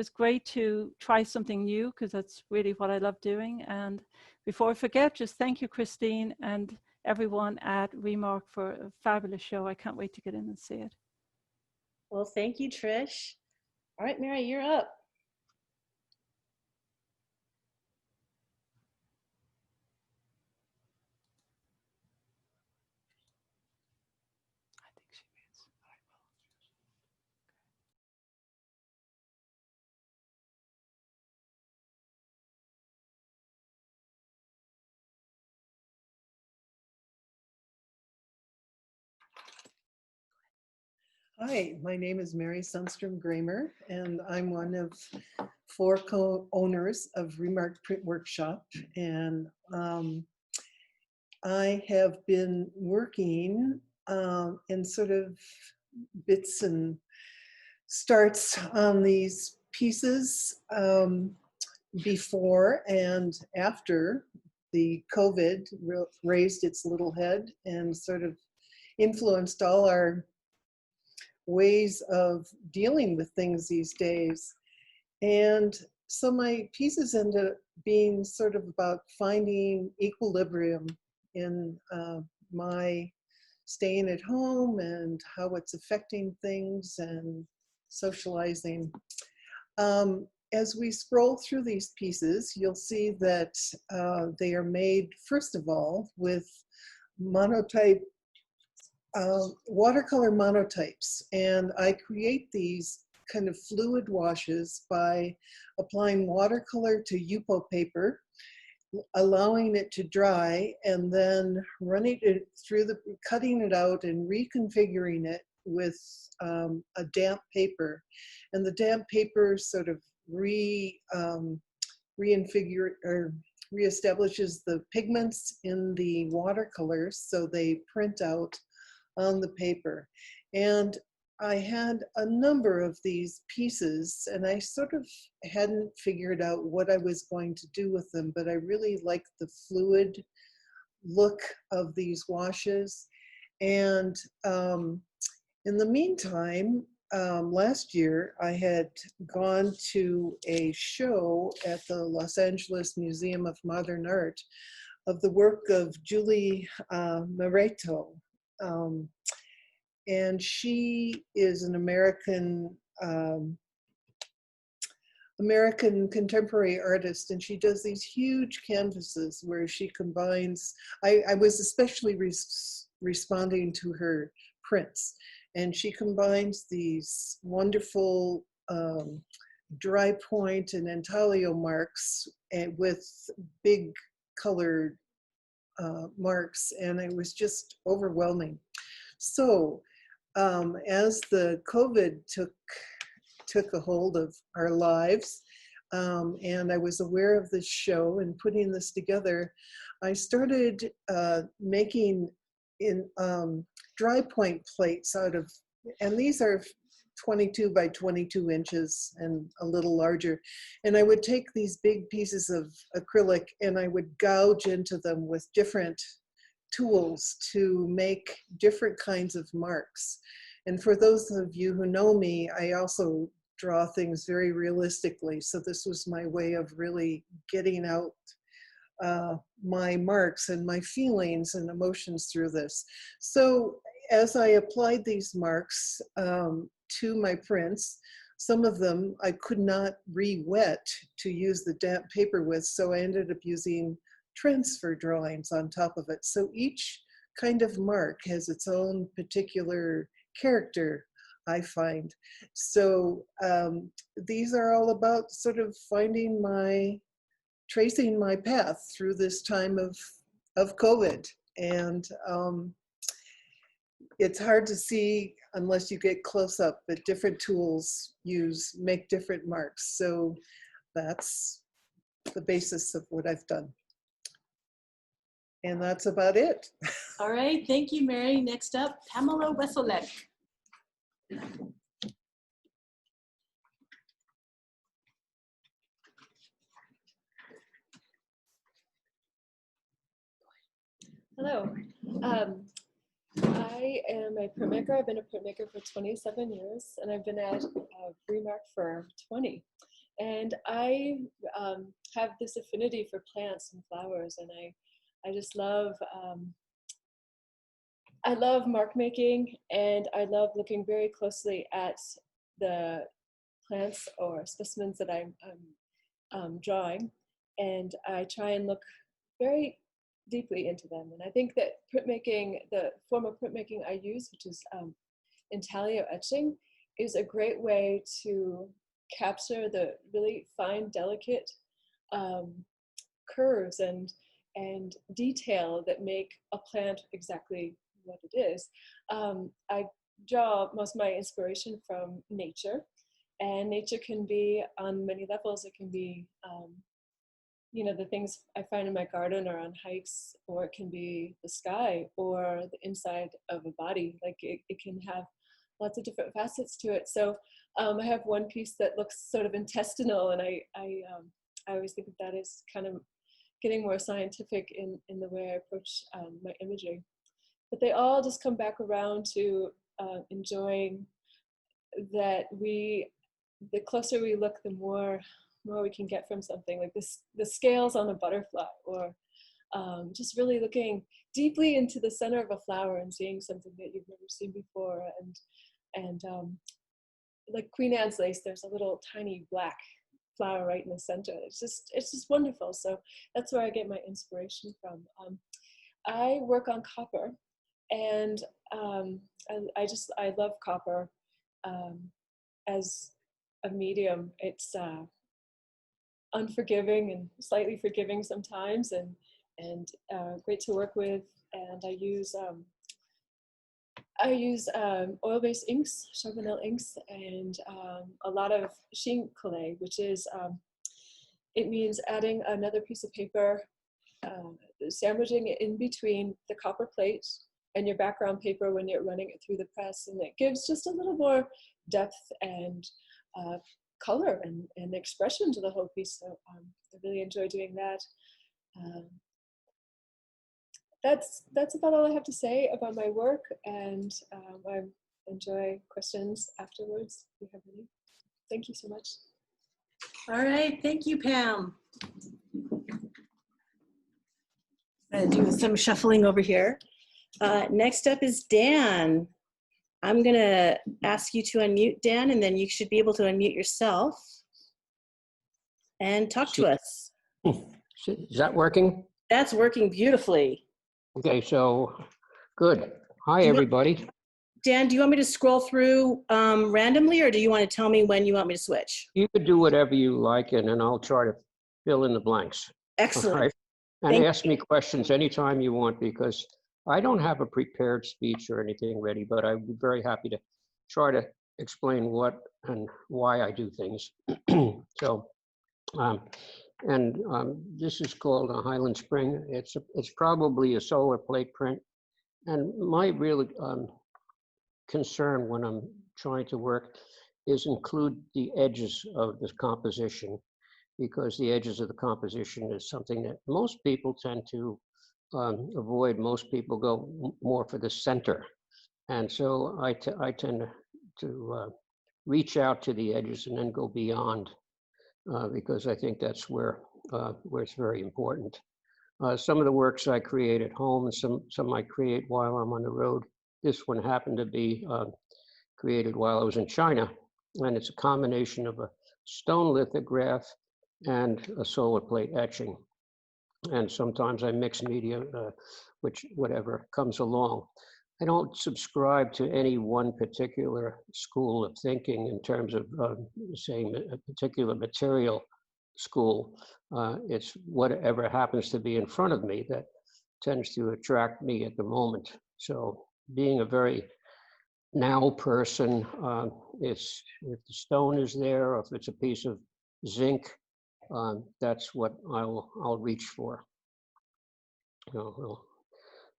great to try something new, because that's really what I love doing. And before I forget, just thank you, Christine, and everyone at Remark for a fabulous show. I can't wait to get in and see it. Well, thank you, Trish. All right, Mary, you're up. Hi, my name is Mary Sundstrom-Gramer, and I'm one of 4 co-owners of Remark Print Workshop. And I have been working in sort of bits and starts on these pieces before and after the COVID raised its little head and sort of influenced all our ways of dealing with things these days. And so my pieces end up being sort of about finding equilibrium in my staying at home and how it's affecting things and socializing. As we scroll through these pieces, you'll see that they are made, first of all, with monotype watercolor monotypes, and I create these kind of fluid washes by applying watercolor to Yupo paper, allowing it to dry, and then running it through cutting it out and reconfiguring it with a damp paper. And the damp paper sort of reestablishes the pigments in the watercolors, so they print out on the paper. And I had a number of these pieces, and I sort of hadn't figured out what I was going to do with them, but I really liked the fluid look of these washes. And in the meantime, last year I had gone to a show at the Los Angeles Museum of Modern Art of the work of Julie Moreto. And she is an American contemporary artist, and she does these huge canvases where she combines, I was especially responding to her prints, and she combines these wonderful dry point and intaglio marks with big colored marks, and it was just overwhelming. So as the COVID took a hold of our lives, and I was aware of this show and putting this together, I started making in dry point plates out of, and these are 22 by 22 inches and a little larger. And I would take these big pieces of acrylic and I would gouge into them with different tools to make different kinds of marks. And for those of you who know me, I also draw things very realistically. So this was my way of really getting out my marks and my feelings and emotions through this. So as I applied these marks to my prints, some of them I could not re-wet to use the damp paper with, so I ended up using transfer drawings on top of it. So each kind of mark has its own particular character, I find. So these are all about sort of tracing my path through this time of COVID. And it's hard to see unless you get close up, but different tools make different marks. So that's the basis of what I've done. And that's about it. All right, thank you, Mary. Next up, Pamela Wesselek. Hello. I am a printmaker. I've been a printmaker for 27 years, and I've been at Remark for 20. And I have this affinity for plants and flowers, and I just love I love mark making, and I love looking very closely at the plants or specimens that I'm drawing, and I try and look very deeply into them. And I think that printmaking, the form of printmaking I use, which is intaglio etching, is a great way to capture the really fine, delicate curves and detail that make a plant exactly what it is. I draw most of my inspiration from nature, and nature can be on many levels. It can be you know, the things I find in my garden or on hikes, or it can be the sky or the inside of a body. Like it can have lots of different facets to it. So I have one piece that looks sort of intestinal, and I always think of that as kind of getting more scientific in the way I approach my imagery. But they all just come back around to enjoying that the closer we look, the more we can get from something. Like the scales on a butterfly, or just really looking deeply into the center of a flower and seeing something that you've never seen before. And like Queen Anne's lace, there's a little tiny black flower right in the center. It's just wonderful. So that's where I get my inspiration from. I work on copper, and I love copper as a medium. It's unforgiving and slightly forgiving sometimes, and great to work with. And I use oil-based inks, Charbonnel inks, and a lot of chine-collé, which is it means adding another piece of paper, sandwiching it in between the copper plate and your background paper when you're running it through the press, and it gives just a little more depth and color and expression to the whole piece. So I really enjoy doing that. That's about all I have to say about my work, and I enjoy questions afterwards if you have any. Thank you so much. All right, thank you, Pam. I'm gonna do some shuffling over here. Next up is Dan. I'm gonna ask you to unmute, Dan, and then you should be able to unmute yourself and talk to us. Is that working? That's working beautifully. Okay, so good. Hi, everybody. Dan, do you want me to scroll through randomly, or do you want to tell me when you want me to switch? You could do whatever you like, and then I'll try to fill in the blanks. Excellent. All right? And ask me questions anytime you want, because I don't have a prepared speech or anything ready, but I'd be very happy to try to explain what and why I do things. So, this is called a Highland Spring. It's probably a solar plate print. And my real concern when I'm trying to work is include the edges of this composition, because the edges of the composition is something that most people tend to avoid. Most people go more for the center. And so I tend to reach out to the edges and then go beyond, because I think that's where it's very important. Some of the works I create at home, and some I create while I'm on the road. This one happened to be created while I was in China, and it's a combination of a stone lithograph and a solar plate etching. And sometimes I mix media, whatever comes along. I don't subscribe to any one particular school of thinking in terms of saying a particular material school. It's whatever happens to be in front of me that tends to attract me at the moment. So being a very now person, if the stone is there, or if it's a piece of zinc, that's what I'll reach for.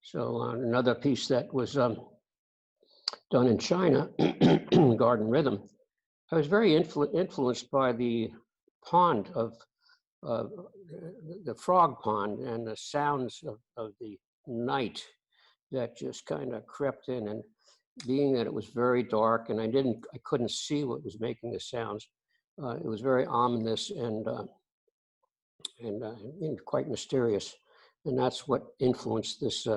So another piece that was done in China, Garden Rhythm, I was very influenced by the pond of the frog pond and the sounds of the night that just kind of crept in. And being that it was very dark and I couldn't see what was making the sounds, it was very ominous and quite mysterious. And that's what influenced this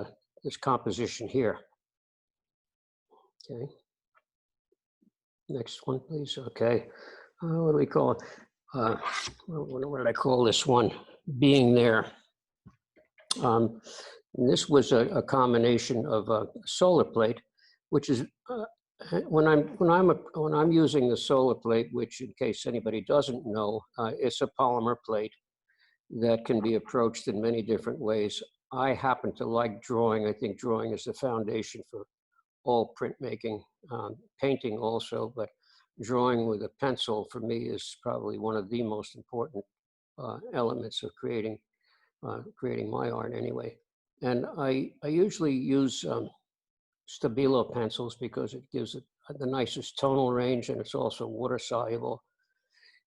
composition here. Okay. Next one, please. Okay. What do we call it? What did I call this one? Being there. And this was a combination of a solar plate, which is when I'm using the solar plate, which in case anybody doesn't know, it's a polymer plate that can be approached in many different ways. I happen to like drawing. I think drawing is the foundation for all printmaking, painting also, but drawing with a pencil for me is probably one of the most important elements of creating my art anyway. And I usually use Stabilo pencils because it gives it the nicest tonal range, and it's also water soluble.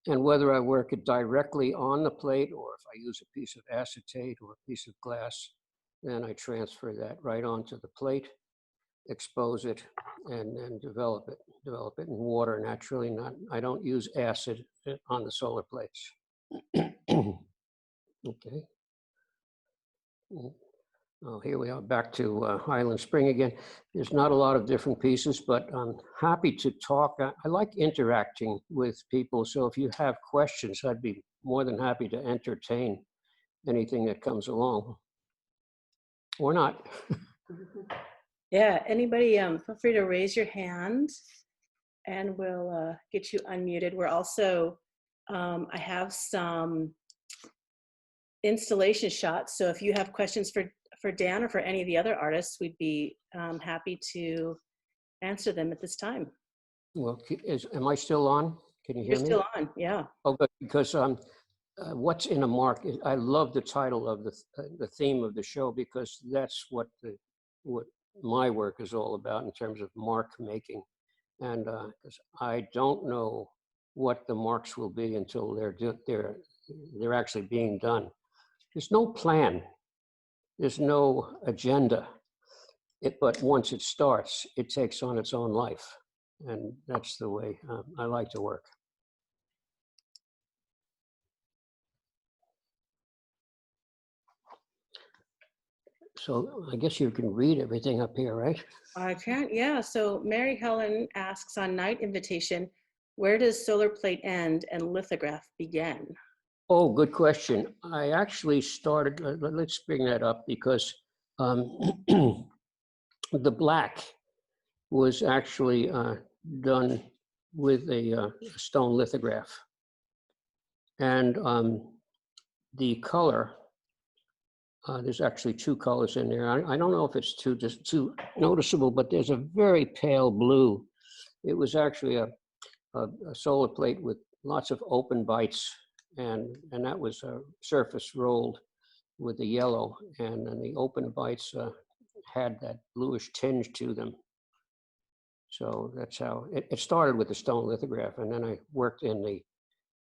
And whether I work it directly on the plate or if I use a piece of acetate or a piece of glass, then I transfer that right onto the plate, expose it, and then develop it in water naturally. I don't use acid on the solar plates. Okay. Oh, here we are back to Highland Spring again. There's not a lot of different pieces, but I'm happy to talk. I like interacting with people. So if you have questions, I'd be more than happy to entertain anything that comes along. Or not. Yeah, anybody, feel free to raise your hand and we'll get you unmuted. We're also, I have some installation shots. So if you have questions for Dan or for any of the other artists, we'd be happy to answer them at this time. Well, am I still on? Can you hear me? You're still on, yeah. Oh, good, because what's in a mark? I love the title of the theme of the show, because that's what my work is all about in terms of mark making. And because I don't know what the marks will be until they're actually being done. There's no plan. There's no agenda. But once it starts, it takes on its own life. And that's the way I like to work. So I guess you can read everything up here, right? I can, yeah. So Mary Helen asks on Night Invitation, where does solar plate end and lithograph begin? Oh, good question. I actually started, let's bring that up, because the black was actually done with a stone lithograph. And the color, there's actually two colors in there. I don't know if it's too noticeable, but there's a very pale blue. It was actually a solar plate with lots of open bites, and that was surface rolled with the yellow, and then the open bites had that bluish tinge to them. So that's how it started, with the stone lithograph, and then I worked in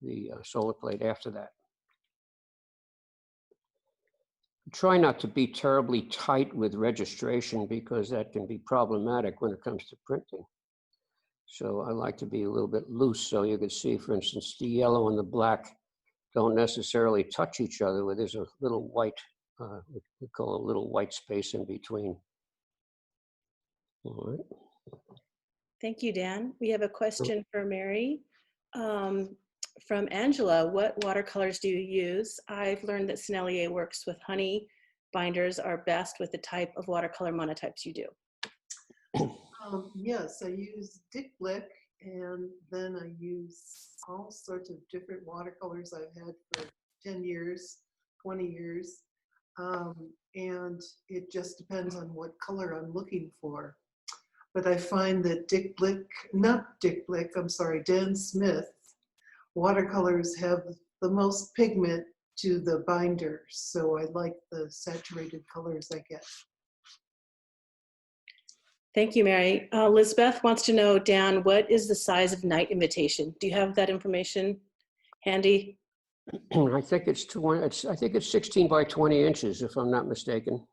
the solar plate after that. try not to be terribly tight with registration because that can be problematic when it comes to printing. So I like to be a little bit loose, so you can see, for instance, the yellow and the black don't necessarily touch each other. Where there's a little white, we call a little white space in between. All right. Thank you, Dan. We have a question for Mary from Angela. What watercolors do you use? I've learned that Sennelier works with honey. Binders are best with the type of watercolor monotypes you do. Yes, I use depict, and then I use all sorts of different watercolors I've had for 10 years, 20 years. And it just depends on what color I'm looking for. But I find that Dan Smith watercolors have the most pigment to the binder. So I like the saturated colors I get. Thank you, Mary. Lisbeth wants to know, Dan, what is the size of Night Invitation? Do you have that information handy? I think it's 16 by 20 inches, if I'm not mistaken.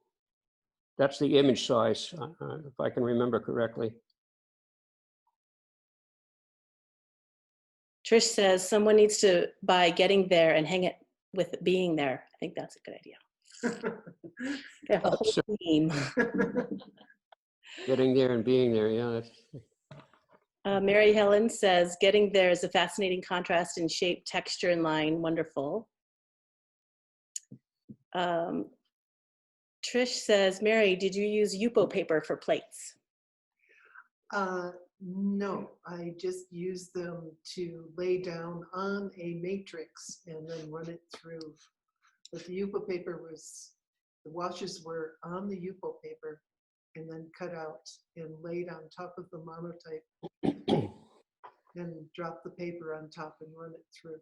That's the image size, if I can remember correctly. Trish says someone needs to buy Getting There and hang it with Being There. I think that's a good idea. They have a whole theme. Getting there and being there, yeah. Mary Helen says, Getting There is a fascinating contrast in shape, texture, and line. Wonderful. Trish says, Mary, did you use Yupo paper for plates? No, I just use them to lay down on a matrix and then run it through. But the Yupo paper the washes were on the Yupo paper and then cut out and laid on top of the monotype and drop the paper on top and run it through.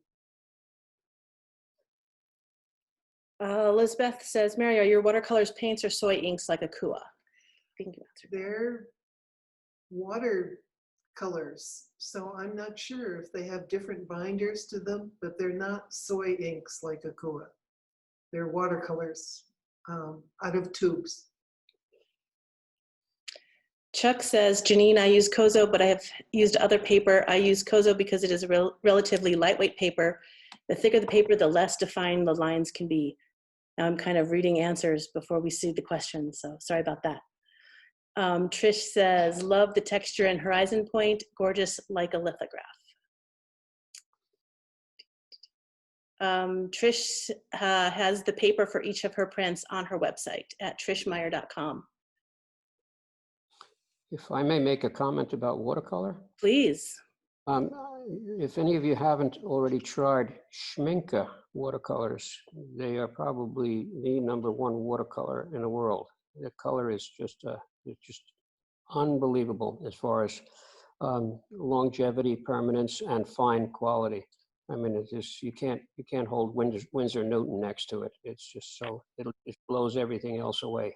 Elizabeth says, Mary, are your watercolors paints or soy inks like Akua? They're watercolors, so I'm not sure if they have different binders to them, but they're not soy inks like Akua. They're watercolors out of tubes. Chuck says, Janine, I use Kozo, but I have used other paper. I use Kozo because it is a relatively lightweight paper. The thicker the paper, the less defined the lines can be. Now I'm kind of reading answers before we see the questions, so sorry about that. Trish says, love the texture and horizon point, gorgeous like a lithograph. Trish has the paper for each of her prints on her website at trishmeyer.com. If I may make a comment about watercolor. Please. If any of you haven't already tried Schminke watercolors, they are probably the #1 watercolor in the world. The color is just unbelievable as far as longevity, permanence, and fine quality. I mean, it's just, you can't hold Winsor Newton next to it. It just blows everything else away.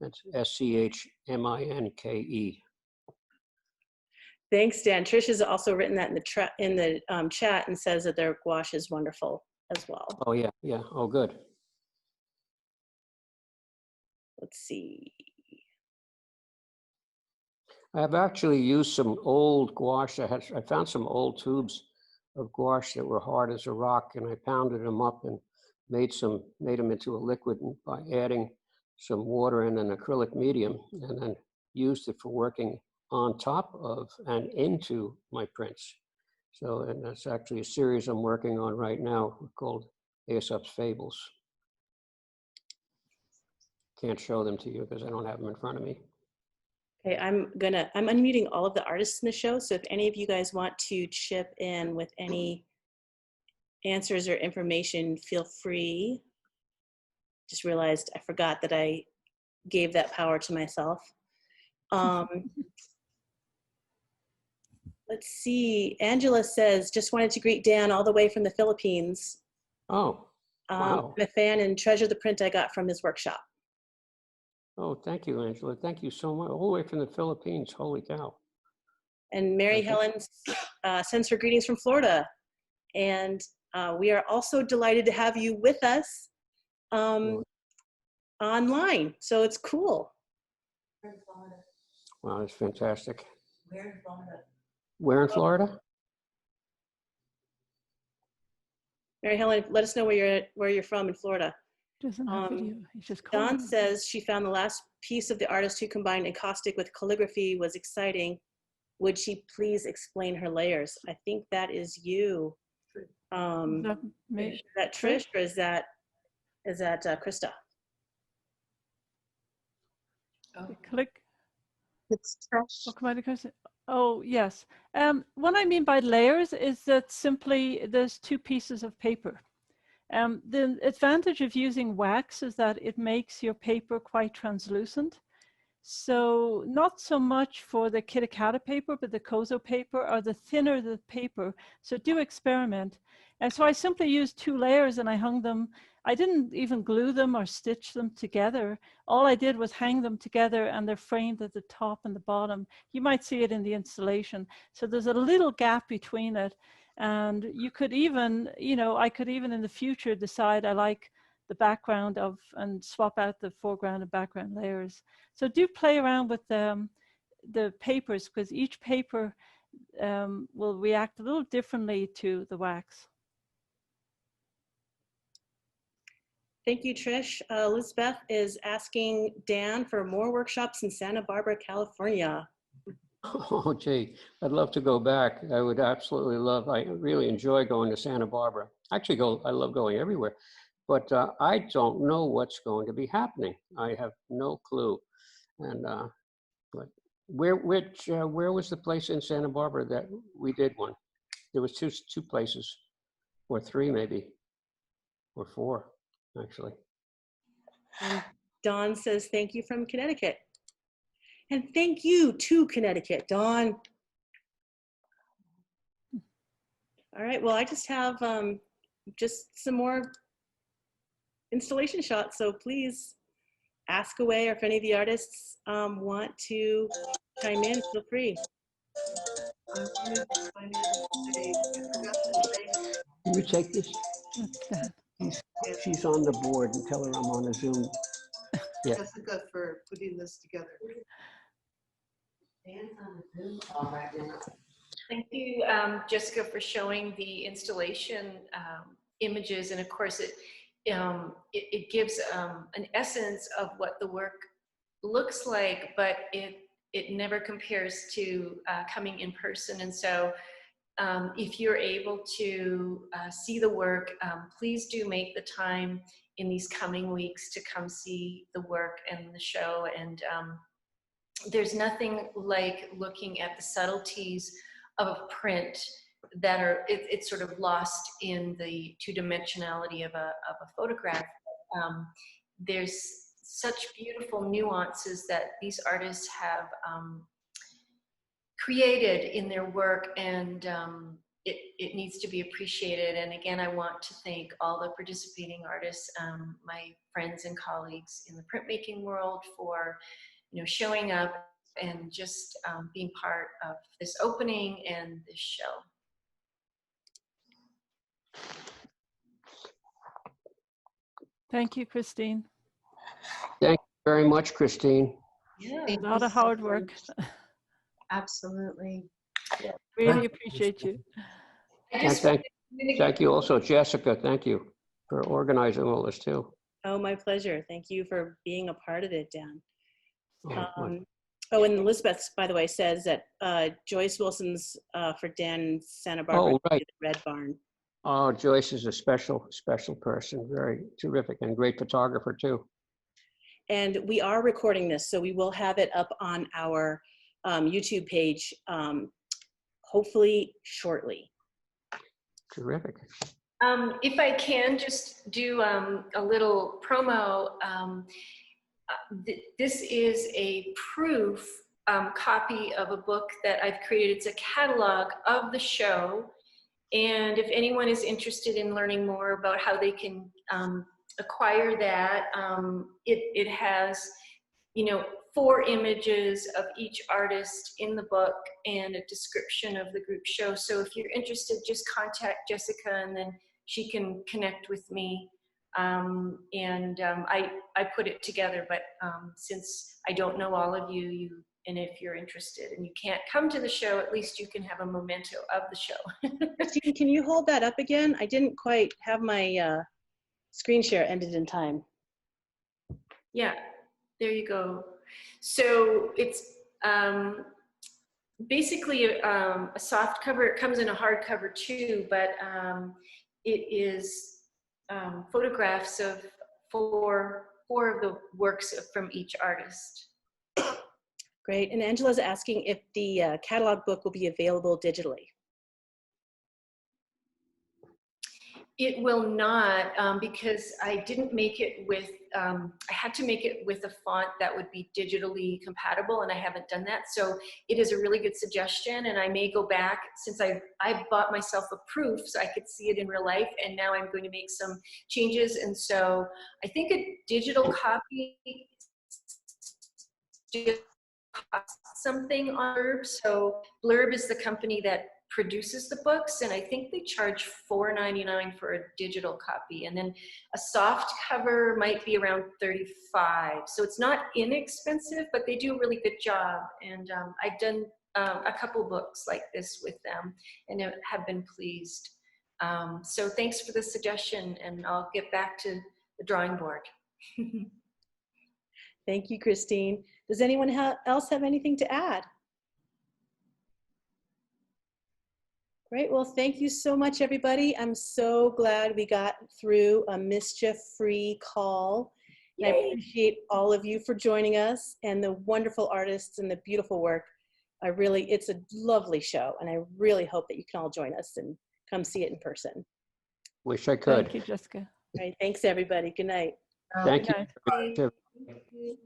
That's SCHMINKE. Thanks, Dan. Trish has also written that in the chat and says that their gouache is wonderful as well. Oh yeah, yeah. Oh, good. Let's see. I've actually used some old gouache. I found some old tubes of gouache that were hard as a rock, and I pounded them up and made them into a liquid by adding some water and an acrylic medium, and then used it for working on top of and into my prints. So, and that's actually a series I'm working on right now called Aesop's Fables. Can't show them to you because I don't have them in front of me. Okay, I'm unmuting all of the artists in the show. So if any of you guys want to chip in with any answers or information, feel free. Just realized I forgot that I gave that power to myself. Let's see. Angela says, just wanted to greet Dan all the way from the Philippines. Oh, wow. I'm a fan and treasure the print I got from his workshop. Oh, thank you, Angela. Thank you so much. All the way from the Philippines. Holy cow. And Mary Helen sends her greetings from Florida. And we are also delighted to have you with us online. So it's cool. Wow, that's fantastic. Where in Florida? Mary Helen, let us know where you're from in Florida. Doesn't have video. He's just Dawn calling. says she found the last piece of the artist who combined encaustic with calligraphy was exciting. Would she please explain her layers? I think that is you. Is that Trish or is that Krista? Click. It's Trish. Oh, yes. What I mean by layers is that simply there's two pieces of paper. The advantage of using wax is that it makes your paper quite translucent. So not so much for the Kitakata paper, but the Kozo paper, or the thinner the paper. So do experiment. And so I simply used 2 layers and I hung them. I didn't even glue them or stitch them together. All I did was hang them together, and they're framed at the top and the bottom. You might see it in the installation. So there's a little gap between it. And you could even, I could even in the future decide I like the background of and swap out the foreground and background layers. So do play around with the papers, because each paper will react a little differently to the wax. Thank you, Trish. Elizabeth is asking Dan for more workshops in Santa Barbara, California. Oh, gee, I'd love to go back. I would absolutely love, I really enjoy going to Santa Barbara. Actually, I love going everywhere, but I don't know what's going to be happening. I have no clue. And but where was the place in Santa Barbara that we did one? There was two places, or 3 maybe, or 4 actually. And Dawn says, thank you from Connecticut. And thank you to Connecticut, Dawn. All right, well, I just have just some more installation shots, so please ask away, or if any of the artists want to chime in, feel free. Can you take this? She's on the board, and tell her I'm on a Zoom. Yeah. Jessica for putting this together. Thank you, Jessica, for showing the installation images. And of course, it gives an essence of what the work looks like, but it never compares to coming in person. And so if you're able to see the work, please do make the time in these coming weeks to come see the work and the show. And there's nothing like looking at the subtleties of a print that are, it's sort of lost in the 2-dimensionality of a photograph. There's such beautiful nuances that these artists have created in their work, and it needs to be appreciated. And again, I want to thank all the participating artists, my friends and colleagues in the printmaking world, for showing up and just being part of this opening and this show. Thank you, Christine. Thank you very much, Christine. Yeah. A lot of hard work. Absolutely. Really appreciate you. And thank you also, Jessica. Thank you for organizing all this too. Oh, my pleasure. Thank you for being a part of it, Dan. Oh, and Elizabeth, by the way, says that Joyce Wilson's for Dan in Santa Barbara, oh, right. the Red Barn. Oh, Joyce is a special person, very terrific, and great photographer too. And we are recording this, so we will have it up on our YouTube page, hopefully shortly. Terrific. If I can just do a little promo, this is a proof copy of a book that I've created. It's a catalog of the show. And if anyone is interested in learning more about how they can acquire that, it has, 4 images of each artist in the book and a description of the group show. So if you're interested, just contact Jessica, and then she can connect with me I put it together, but since I don't know all of you, and if you're interested and you can't come to the show, at least you can have a memento of the show. Christine, can you hold that up again? I didn't quite have my screen share ended in time. Yeah, there you go. So it's basically a soft cover. It comes in a hard cover too, but it is photographs of four of the works from each artist. Great. And Angela's asking if the catalog book will be available digitally. It will not, because I didn't make it with, I had to make it with a font that would be digitally compatible, and I haven't done that. So it is a really good suggestion, and I may go back, since I bought myself a proof so I could see it in real life, and now I'm going to make some changes. And so I think a digital copy costs something on Blurb. So Blurb is the company that produces the books, and I think they charge $4.99 for a digital copy, and then a soft cover might be around $35. So it's not inexpensive, but they do a really good job, and I've done a couple books like this with them and have been pleased. So thanks for the suggestion, and I'll get back to the drawing board. Thank you, Christine. Does anyone else have anything to add? Great, well, thank you so much, everybody. I'm so glad we got through a mischief-free call. And I appreciate all of you for joining us and the wonderful artists and the beautiful work. It's a lovely show, and I really hope that you can all join us and come see it in person. Wish I could. Thank you, Jessica. All right, thanks, everybody. Good night. Thank Good night. you. Thank you.